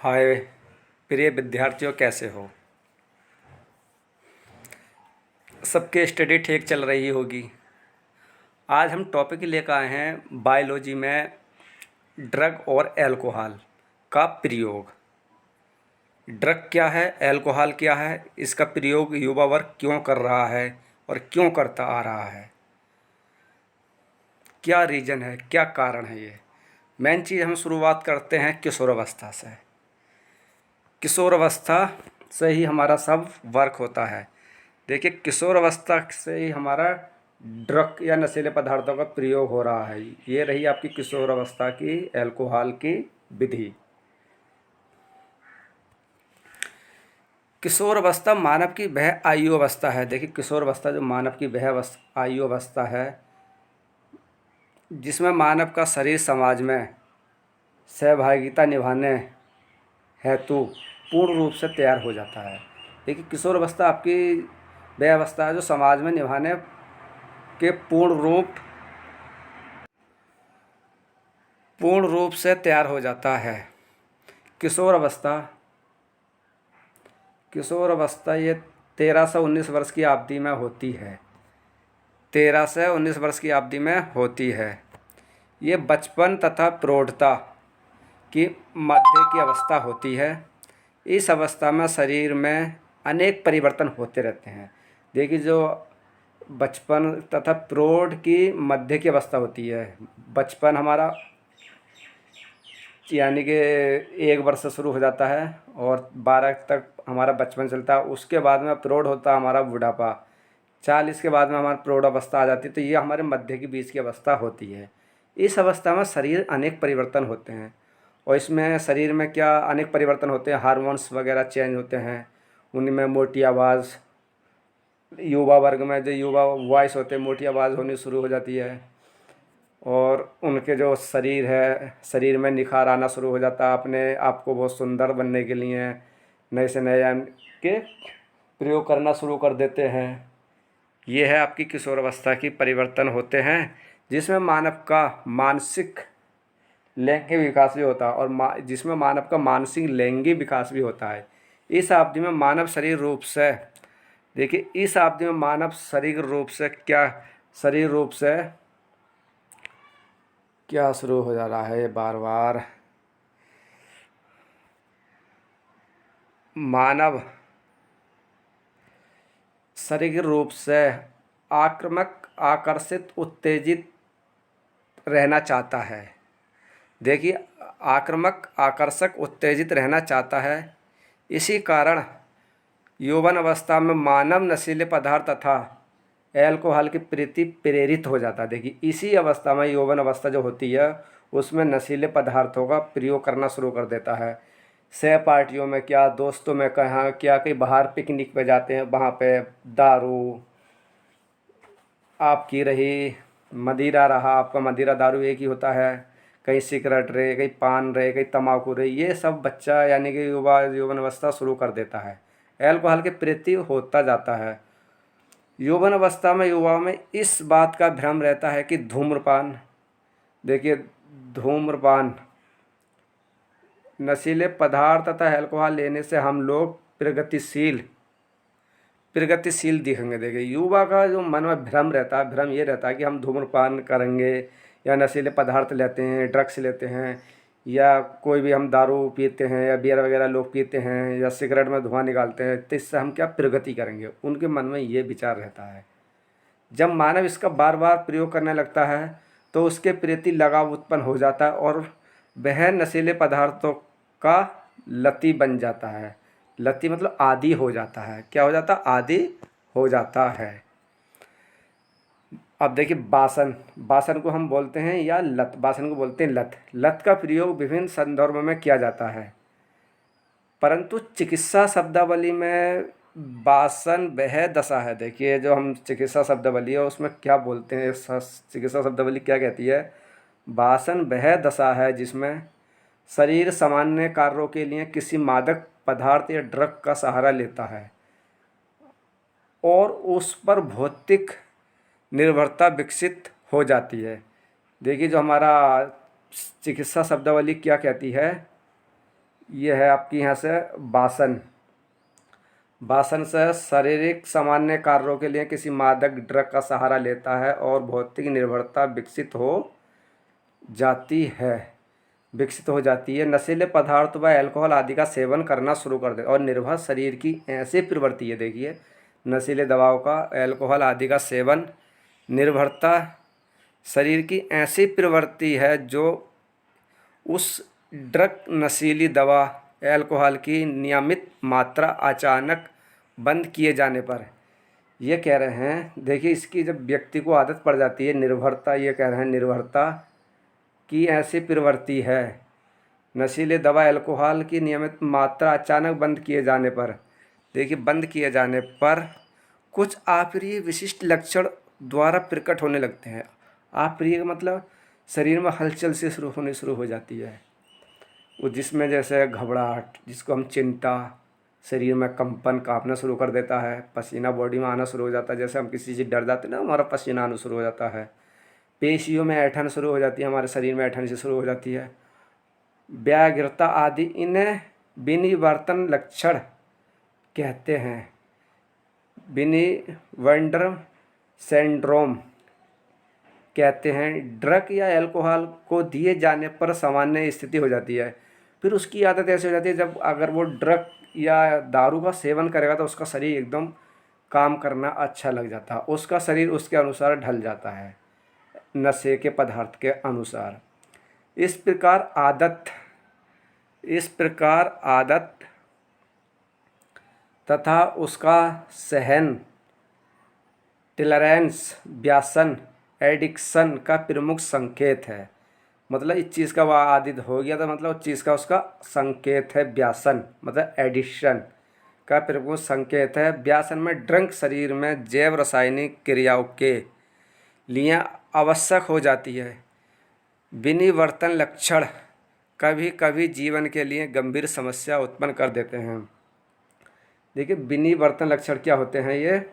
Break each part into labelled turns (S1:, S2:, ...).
S1: हाय प्रिय विद्यार्थियों, कैसे हो? सबके स्टडी ठीक चल रही होगी। आज हम टॉपिक लेकर आए हैं बायोलॉजी में ड्रग और अल्कोहल का प्रयोग। ड्रग क्या है, अल्कोहल क्या है, इसका प्रयोग युवा वर्ग क्यों कर रहा है और क्यों करता आ रहा है, क्या रीज़न है, क्या कारण है। ये मेन चीज़ हम शुरुआत करते हैं किशोरावस्था से। किशोरावस्था से ही हमारा सब वर्क होता है। देखिए, किशोर अवस्था से ही हमारा ड्रग या नशीले पदार्थों का प्रयोग हो रहा है। ये रही आपकी किशोर अवस्था की अल्कोहल की विधि। किशोर अवस्था मानव की वह आयु अवस्था है। देखिए, किशोर अवस्था जो मानव की वह आयु अवस्था है जिसमें मानव का शरीर समाज में सहभागिता निभाने हेतु पूर्ण रूप से तैयार हो जाता है। देखिए, किशोर अवस्था आपकी वह अवस्था है जो समाज में निभाने के पूर्ण रूप से तैयार हो जाता है। किशोर अवस्था किशोर अवस्था ये 13 से 19 वर्ष की अवधि में होती है। 13 से 19 वर्ष की अवधि में होती है। ये बचपन तथा प्रौढ़ता की मध्य की अवस्था होती है। इस अवस्था में शरीर में अनेक परिवर्तन होते रहते हैं। देखिए, जो बचपन तथा प्रौढ़ की मध्य की अवस्था होती है, बचपन हमारा यानी कि 1 वर्ष से शुरू हो जाता है और 12 तक हमारा बचपन चलता है। उसके बाद में प्रौढ़ होता है हमारा बुढ़ापा। 40 के बाद में हमारी प्रौढ़ अवस्था आ जाती है। तो ये हमारे मध्य की बीच की अवस्था होती है। इस अवस्था में शरीर अनेक परिवर्तन होते हैं और इसमें शरीर में क्या अनेक परिवर्तन होते हैं, हार्मोन्स वगैरह चेंज होते हैं। उनमें मोटी आवाज़, युवा वर्ग में जो युवा वॉइस होते हैं, मोटी आवाज़ होनी शुरू हो जाती है और उनके जो शरीर है, शरीर में निखार आना शुरू हो जाता है। अपने आप को बहुत सुंदर बनने के लिए नए से नए के प्रयोग करना शुरू कर देते हैं। ये है आपकी किशोर अवस्था की परिवर्तन होते हैं जिसमें मानव का मानसिक लैंगिक विकास भी होता है और जिसमें मानव का मानसिक लैंगिक विकास भी होता है। इस अवधि में मानव शरीर रूप से देखिए इस अवधि में मानव शरीर रूप से क्या शुरू हो जा रहा है बार बार, मानव शारीरिक रूप से आक्रामक, आकर्षित, उत्तेजित रहना चाहता है। देखिए, आक्रामक, आकर्षक, उत्तेजित रहना चाहता है। इसी कारण यौवन अवस्था में मानव नशीले पदार्थ तथा अल्कोहल के प्रति प्रेरित हो जाता है। देखिए, इसी अवस्था में यौवन अवस्था जो होती है उसमें नशीले पदार्थों का प्रयोग करना शुरू कर देता है। सह पार्टियों में क्या, दोस्तों में कहाँ क्या, कहीं बाहर पिकनिक पे जाते हैं, वहाँ पे दारू आपकी रही, मदिरा रहा, आपका मदिरा दारू एक ही होता है। कहीं सिगरेट रहे, कहीं पान रहे, कहीं तम्बाकू रहे, ये सब बच्चा यानी कि युवा यौवन अवस्था शुरू कर देता है। अल्कोहल के प्रति होता जाता है। यौवन अवस्था में युवाओं में इस बात का भ्रम रहता है कि धूम्रपान, देखिए धूम्रपान, नशीले पदार्थ तथा अल्कोहल लेने से हम लोग प्रगतिशील दिखेंगे। देखिए, युवा का जो मन में भ्रम रहता है, भ्रम ये रहता है कि हम धूम्रपान करेंगे या नशीले पदार्थ लेते हैं, ड्रग्स लेते हैं, या कोई भी हम दारू पीते हैं या बियर वगैरह लोग पीते हैं या सिगरेट में धुआं निकालते हैं, तो इससे हम क्या प्रगति करेंगे, उनके मन में ये विचार रहता है। जब मानव इसका बार बार प्रयोग करने लगता है तो उसके प्रति लगाव उत्पन्न हो जाता है और वह नशीले पदार्थों का लती बन जाता है। लती मतलब आदी हो जाता है। क्या हो जाता है? आदी हो जाता है। अब देखिए, बासन को हम बोलते हैं या लत, बासन को बोलते हैं लत। लत का प्रयोग विभिन्न संदर्भों में किया जाता है, परंतु चिकित्सा शब्दावली में बासन वह दशा है। देखिए, जो हम चिकित्सा शब्दावली है उसमें क्या बोलते हैं, चिकित्सा शब्दावली क्या कहती है? बासन वह दशा है जिसमें शरीर सामान्य कार्यों के लिए किसी मादक पदार्थ या ड्रग का सहारा लेता है और उस पर भौतिक निर्भरता विकसित हो जाती है। देखिए, जो हमारा चिकित्सा शब्दावली क्या कहती है, ये है आपकी यहाँ से वासन। वासन से शारीरिक सामान्य कार्यों के लिए किसी मादक ड्रग का सहारा लेता है और भौतिक निर्भरता विकसित हो जाती है। नशीले पदार्थ व अल्कोहल आदि का सेवन करना शुरू कर दे और निर्भर शरीर की ऐसी प्रवृत्ति है, देखिए नशीले दवाओं का, अल्कोहल आदि का सेवन निर्भरता शरीर की ऐसी प्रवृत्ति है जो उस ड्रग, नशीली दवा, अल्कोहल की नियमित मात्रा अचानक बंद किए जाने पर, ये कह रहे हैं, देखिए इसकी जब व्यक्ति को आदत पड़ जाती है, निर्भरता, ये कह रहे हैं निर्भरता की ऐसी प्रवृत्ति है, नशीले दवा, अल्कोहल की नियमित मात्रा अचानक बंद किए जाने पर, देखिए बंद किए जाने पर कुछ अप्रिय विशिष्ट लक्षण द्वारा प्रकट होने लगते हैं। अप्रिय का मतलब शरीर में हलचल से शुरू हो जाती है वो, जिसमें जैसे घबराहट, जिसको हम चिंता, शरीर में कंपन, कांपना शुरू कर देता है, पसीना बॉडी में आना शुरू हो जाता है, जैसे हम किसी चीज़ डर जाते हैं ना, हमारा पसीना आना शुरू हो जाता है, पेशियों में ऐंठन शुरू हो जाती है, हमारे शरीर में ऐंठन से शुरू हो जाती है, व्याघ्रता आदि, इन्हें विनिवर्तन लक्षण कहते हैं, विनिवर्तन सिंड्रोम कहते हैं। ड्रग या अल्कोहल को दिए जाने पर सामान्य स्थिति हो जाती है। फिर उसकी आदत ऐसी हो जाती है, जब अगर वो ड्रग या दारू का सेवन करेगा तो उसका शरीर एकदम काम करना अच्छा लग जाता है, उसका शरीर उसके अनुसार ढल जाता है, नशे के पदार्थ के अनुसार। इस प्रकार आदत तथा उसका सहन, टॉलरेंस, व्यसन, एडिक्शन का प्रमुख संकेत है। मतलब इस चीज़ का वह आदित हो गया था, मतलब उस चीज़ का उसका संकेत है व्यसन, मतलब एडिक्शन का प्रमुख संकेत है। व्यसन में ड्रंक शरीर में जैव रासायनिक क्रियाओं के लिए आवश्यक हो जाती है। विनिवर्तन लक्षण कभी कभी जीवन के लिए गंभीर समस्या उत्पन्न कर देते हैं। देखिए विनिवर्तन लक्षण क्या होते हैं, ये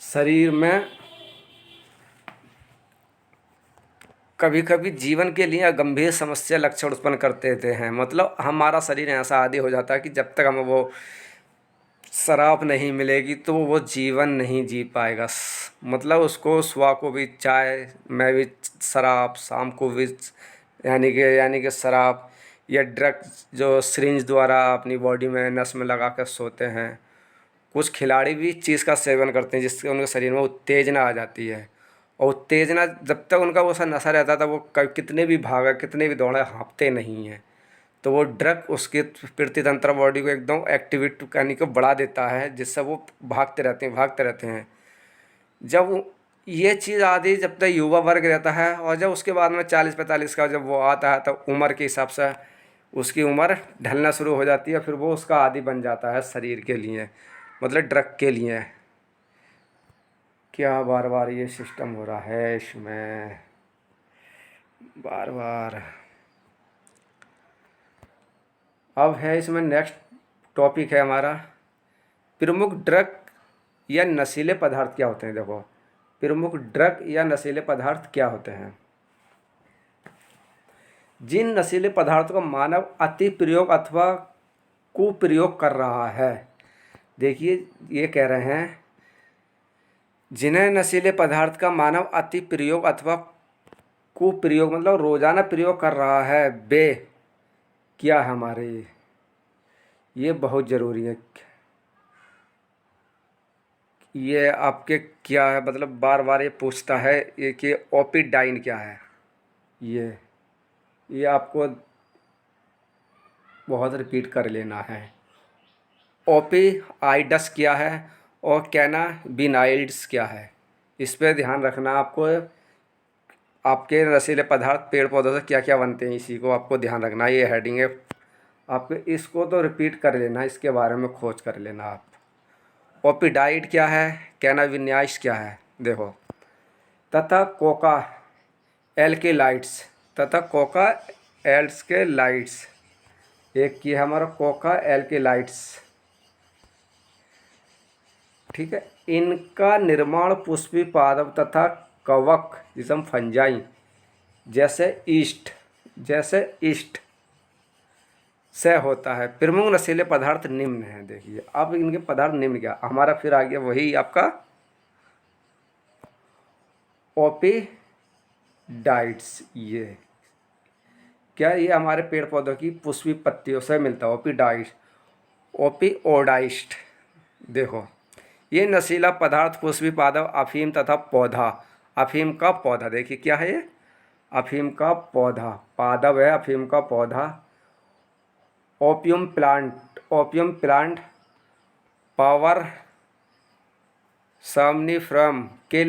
S1: शरीर में कभी कभी जीवन के लिए गंभीर समस्या लक्षण उत्पन्न कर देते हैं। मतलब हमारा शरीर ऐसा आदी हो जाता है कि जब तक हमें वो शराब नहीं मिलेगी तो वो जीवन नहीं जी पाएगा। मतलब उसको सुबह को भी चाय में भी शराब, शाम को भी यानी कि शराब या ड्रग जो सिरिंज द्वारा अपनी बॉडी में नस में लगा कर सोते हैं। कुछ खिलाड़ी भी इस चीज़ का सेवन करते हैं जिससे उनके शरीर में उत्तेजना आ जाती है, और उत्तेजना जब तक उनका वो सा नशा रहता था वो कितने भी भागा, कितने भी दौड़े, हाँफते नहीं हैं। तो वो ड्रग उसके प्रतितंत्र बॉडी को एकदम एक्टिविटी यानी कि बढ़ा देता है, जिससे वो भागते रहते हैं। जब ये चीज़ आदि जब तक युवा वर्ग रहता है, और जब उसके बाद में 40-45 का जब वो आता है तो उम्र के हिसाब से उसकी उम्र ढलना शुरू हो जाती है, फिर वो उसका आदी बन जाता है शरीर के लिए, मतलब ड्रग के लिए। क्या बार बार ये सिस्टम हो रहा है इसमें, बार बार। अब है इसमें नेक्स्ट टॉपिक है हमारा, प्रमुख ड्रग या नशीले पदार्थ क्या होते हैं। देखो प्रमुख ड्रग या नशीले पदार्थ क्या होते हैं। जिन नशीले पदार्थों का मानव अति प्रयोग अथवा कुप्रयोग कर रहा है, देखिए ये कह रहे हैं जिन्हें नशीले पदार्थ का मानव अति प्रयोग अथवा कुप्रयोग मतलब रोजाना प्रयोग कर रहा है, वे क्या है हमारे, ये बहुत ज़रूरी है। ये आपके क्या है, मतलब बार बार ये पूछता है ये कि ओपिडाइन क्या है। ये आपको बहुत रिपीट कर लेना है। ओपिआइड्स क्या है और कैनाबिनाइड्स क्या है, इस पर ध्यान रखना आपको। आपके नशीले पदार्थ पेड़ पौधों से क्या क्या बनते हैं, इसी को आपको ध्यान रखना। ये हेडिंग है आपको, इसको तो रिपीट कर लेना, इसके बारे में खोज कर लेना आप। ओपिडाइड क्या है, कैनाबिनाइड्स क्या है, देखो। तथा कोका एल्केलाइड्स, एक की है हमारा कोका एल्केलाइड्स, ठीक है। इनका निर्माण पुष्पी पादप तथा कवक जिसम फंजाई जैसे ईस्ट से होता है। प्रमुख नशीले पदार्थ निम्न हैं। देखिए अब इनके पदार्थ निम्न क्या, हमारा फिर आ गया वही आपका ओपीडाइड्स। ये क्या, ये हमारे पेड़ पौधों की पुष्पी पत्तियों से मिलता है। ओपीडाइड्स, ओपीओडाइस्ट। देखो ये नशीला पदार्थ पुष्पी पादप अफीम तथा पौधा, अफीम का पौधा, देखिए क्या है ये, अफीम का पौधा, पादप है अफीम का पौधा। ओपियम प्लांट, ओपियम प्लांट पावर समनिफ्रम के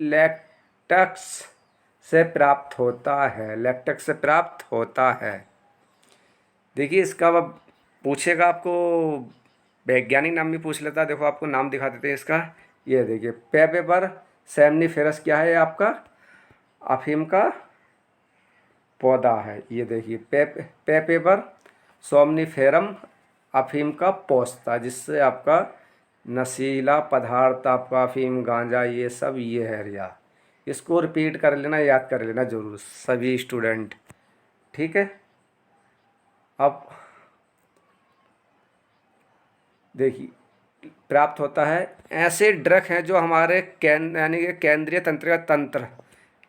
S1: लैक्टक्स से प्राप्त होता है, लैक्टक्स से प्राप्त होता है। देखिए इसका अब पूछेगा आपको, वैज्ञानिक नाम भी पूछ लेता है। देखो आपको नाम दिखा देते हैं इसका। ये देखिए पेपेबर सेमनीफेरस क्या है आपका, अफीम का पौधा है। ये देखिए पेपेबर सोमनीफेरम अफीम का पौधा, जिससे आपका नशीला पदार्थ आपका अफीम गांजा ये सब ये है रिया। इसको रिपीट कर लेना, याद कर लेना जरूर सभी स्टूडेंट, ठीक है। अब देखिए प्राप्त होता है, ऐसे ड्रग हैं जो हमारे यानी कि केंद्रीय तंत्रिका तंत्र,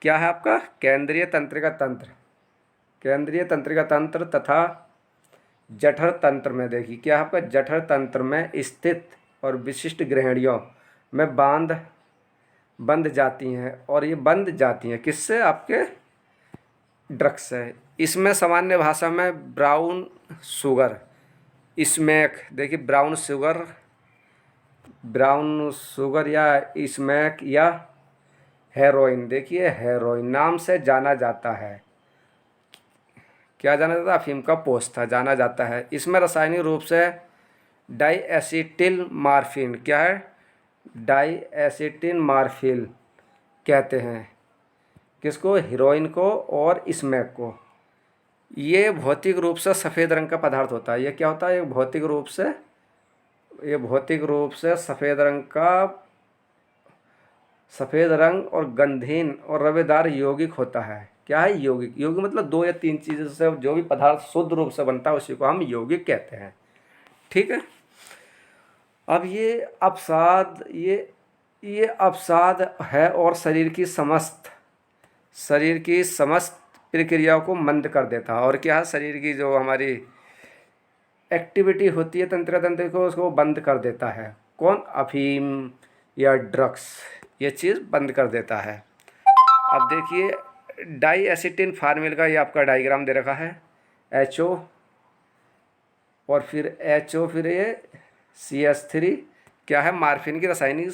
S1: क्या है आपका केंद्रीय तंत्रिका तंत्र, केंद्रीय तंत्रिका तंत्र तथा जठर तंत्र में, देखिए क्या है आपका जठर तंत्र में स्थित और विशिष्ट ग्रहणियों में बंध जाती हैं। और ये बंध जाती हैं किससे, आपके ड्रग्स है। इसमें सामान्य भाषा में ब्राउन शुगर, स्मैक, देखिए ब्राउन शुगर या स्मैक या हेरोइन, देखिए हेरोइन नाम से जाना जाता है। क्या जाना जाता है, अफीम का पोस्ता जाना जाता है। इसमें रासायनिक रूप से डाईएसिटिल मार्फिन, क्या है डाईएसिटिल मार्फिल कहते हैं किसको, हीरोइन को और स्मैक को। ये भौतिक रूप से सफ़ेद रंग का पदार्थ होता है। ये क्या होता है, ये भौतिक रूप से सफ़ेद रंग और गंधहीन और रवेदार यौगिक होता है। क्या है यौगिक, यौगिक मतलब 2 या 3 चीज़ों से जो भी पदार्थ शुद्ध रूप से बनता है उसी को हम यौगिक कहते हैं, ठीक है। अब ये अवसाद है और शरीर की समस्त प्रक्रियाओं को मंद कर देता है। और क्या है, शरीर की जो हमारी एक्टिविटी होती है तंत्र को उसको बंद कर देता है। कौन, अफीम या ड्रग्स, ये चीज़ बंद कर देता है। अब देखिए डाईएसिटिन फार्मिल का ये आपका डायग्राम दे रखा है, HO और फिर HO फिर ये CH3, क्या है मार्फिन की रासायनिक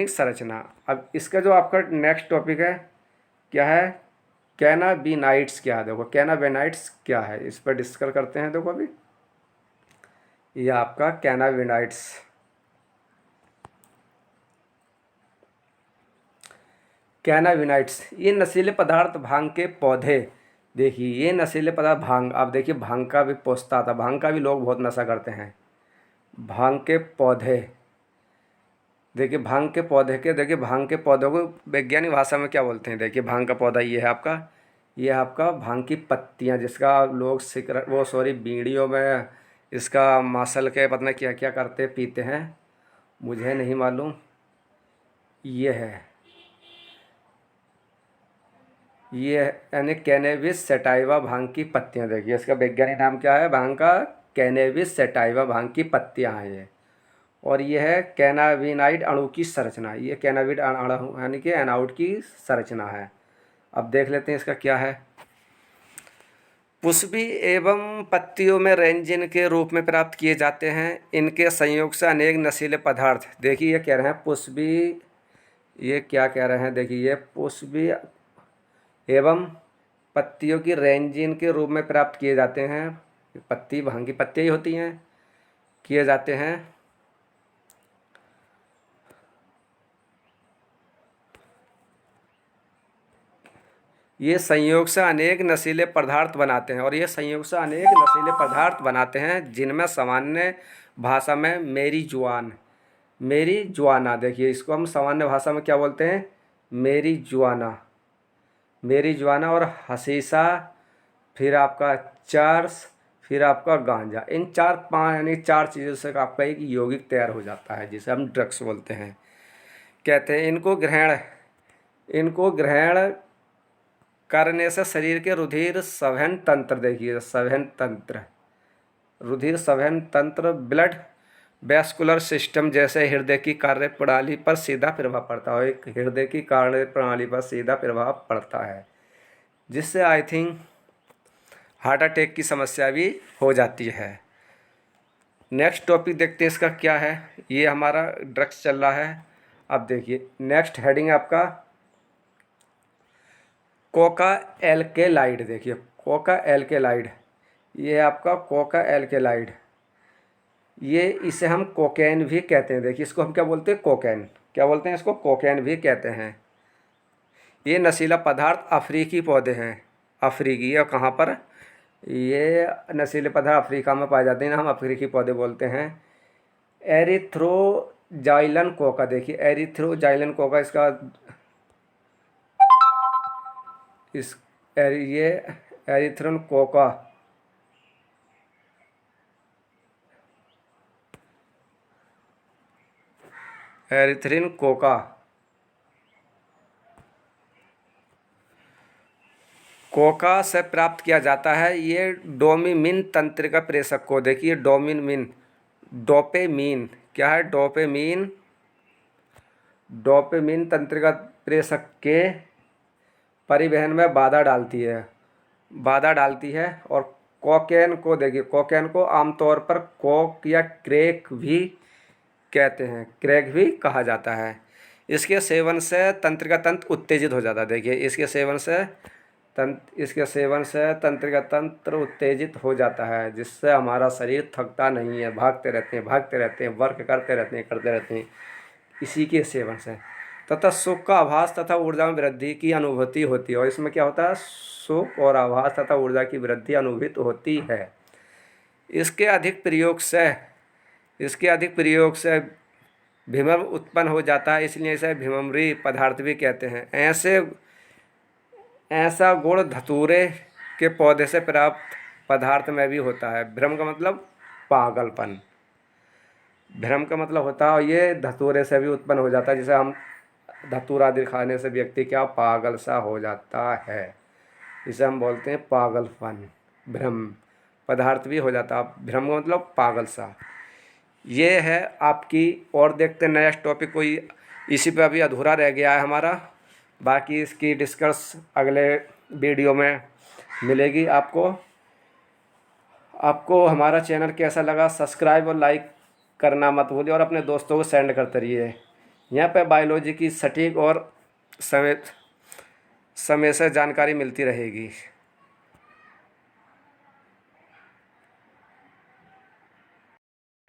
S1: संरचना। अब इसका जो आपका नेक्स्ट टॉपिक है क्या है, कैनाबिनाइड्स क्या है। देखो कैनाबिनाइड्स क्या है, इस पर डिस्कस करते हैं। देखो अभी ये आपका कैनाबिनाइड्स ये नशीले पदार्थ भांग के पौधे। देखिए ये नशीले पदार्थ भांग, आप देखिए भांग का भी पोस्ता था, भांग का भी लोग बहुत नशा करते हैं। भांग के पौधे, देखिए भांग के पौधों को वैज्ञानिक भाषा में क्या बोलते हैं। देखिए भांग का पौधा ये है आपका, भांग की पत्तियां, जिसका लोग बीड़ियों में इसका मासल के पता नहीं क्या क्या करते पीते हैं, मुझे नहीं मालूम। ये है ये यानी कैनेबिस सैटाइवा भांग की पत्तियां। देखिए इसका वैज्ञानिक नाम क्या है, भांग का कैनेबिस सैटाइवा भांग की पत्तियां हैं ये। और ये है कैनाबिनाइड अणु की संरचना, ये कैनाबिड अणु यानी कि एनाउड की संरचना है। अब देख लेते हैं इसका क्या है। पुष्पी एवं पत्तियों में रेंजिन के रूप में प्राप्त किए जाते हैं। इनके संयोग से अनेक नशीले पदार्थ, देखिए ये कह रहे हैं पुष्पी, ये क्या कह रहे हैं, देखिए ये पुष्पी एवं पत्तियों की रेंजिन के रूप में प्राप्त किए जाते हैं। पत्ती भांग की पत्तियाँ ही होती हैं, किए जाते हैं। ये संयोग से अनेक नशीले पदार्थ बनाते हैं, और ये संयोग से अनेक नशीले पदार्थ बनाते हैं जिनमें सामान्य भाषा में मेरी जुआना, देखिए इसको हम सामान्य भाषा में क्या बोलते हैं, मेरी जुआना। मेरिजुआना और हशीशा, फिर आपका चर्स, फिर आपका गांजा। इन 4-5 यानी 4 चीज़ों से आपका एक यौगिक तैयार हो जाता है जिसे हम ड्रग्स बोलते हैं। कहते हैं इनको ग्रहण करने से शरीर के रुधिर संवहन तंत्र, देखिए संवहन तंत्र, रुधिर संवहन तंत्र, ब्लड वैस्कुलर सिस्टम जैसे हृदय की कार्य प्रणाली पर सीधा प्रभाव पड़ता है। एक हृदय की कार्य प्रणाली पर सीधा प्रभाव पड़ता है, जिससे आई थिंक हार्ट अटैक की समस्या भी हो जाती है। नेक्स्ट टॉपिक देखते हैं इसका क्या है। ये हमारा ड्रग्स चल रहा है। अब देखिए नेक्स्ट हेडिंग है आपका कोका एल्केलाइड। देखिए कोका एल्केलाइड, ये आपका कोका एल्केलाइड, ये इसे हम कोकेन भी कहते हैं। देखिए इसको हम क्या बोलते हैं, कोकेन। क्या बोलते हैं इसको, कोकेन भी कहते हैं। ये नशीला पदार्थ अफ्रीकी पौधे हैं। अफ्रीकी, और कहाँ पर ये नशीले पदार्थ अफ्रीका में पाए जाते हैं, हम अफ्रीकी पौधे बोलते हैं। एरिथ्रोजाइलन कोका, देखिए एरिथ्रोजाइलन कोका इसका ये एरिथ्रोन कोका, एरिथ्रिन कोका कोका से प्राप्त किया जाता है। ये डोपामिन तंत्रिका प्रेषक को, देखिए डोपामिन क्या है, डोपामिन तंत्रिका प्रेषक के परिवहन में बाधा डालती है। और कोकेन को, देखिए कोकेन को आमतौर पर कोक या क्रैक भी कहते हैं, क्रैक भी कहा जाता है। इसके सेवन से तंत्रिका तंत्र उत्तेजित हो जाता है। देखिए इसके सेवन से तंत्रिका तंत्र उत्तेजित हो जाता है, जिससे हमारा शरीर थकता नहीं है, भागते रहते हैं, वर्क करते रहते हैं इसी के सेवन से। तथा सुख का आभास तथा ऊर्जा में वृद्धि की अनुभूति होती है। और इसमें क्या होता है, सुख और आभास तथा ऊर्जा की वृद्धि अनुभूत होती है। इसके अधिक प्रयोग से भीमम उत्पन्न हो जाता है, इसलिए इसे भीमरी पदार्थ भी कहते हैं। ऐसा गुण धतूरे के पौधे से प्राप्त पदार्थ में भी होता है। भ्रम का मतलब पागलपन, भ्रम का मतलब होता है ये धतूरे से भी उत्पन्न हो जाता है, जिसे हम धतूरा आदि खाने से व्यक्ति क्या पागल सा हो जाता है, इसे हम बोलते हैं पागलपन। भ्रम पदार्थ भी हो जाता है, भ्रम का मतलब पागल सा। ये है आपकी, और देखते हैं नेक्स्ट टॉपिक कोई इसी पे अभी अधूरा रह गया है हमारा, बाकी इसकी डिस्कस अगले वीडियो में मिलेगी। आपको हमारा चैनल कैसा लगा, सब्सक्राइब और लाइक करना मत भूलिए, और अपने दोस्तों को सेंड करते रहिए। यहाँ पे बायोलॉजी की सटीक और समय से जानकारी मिलती रहेगी।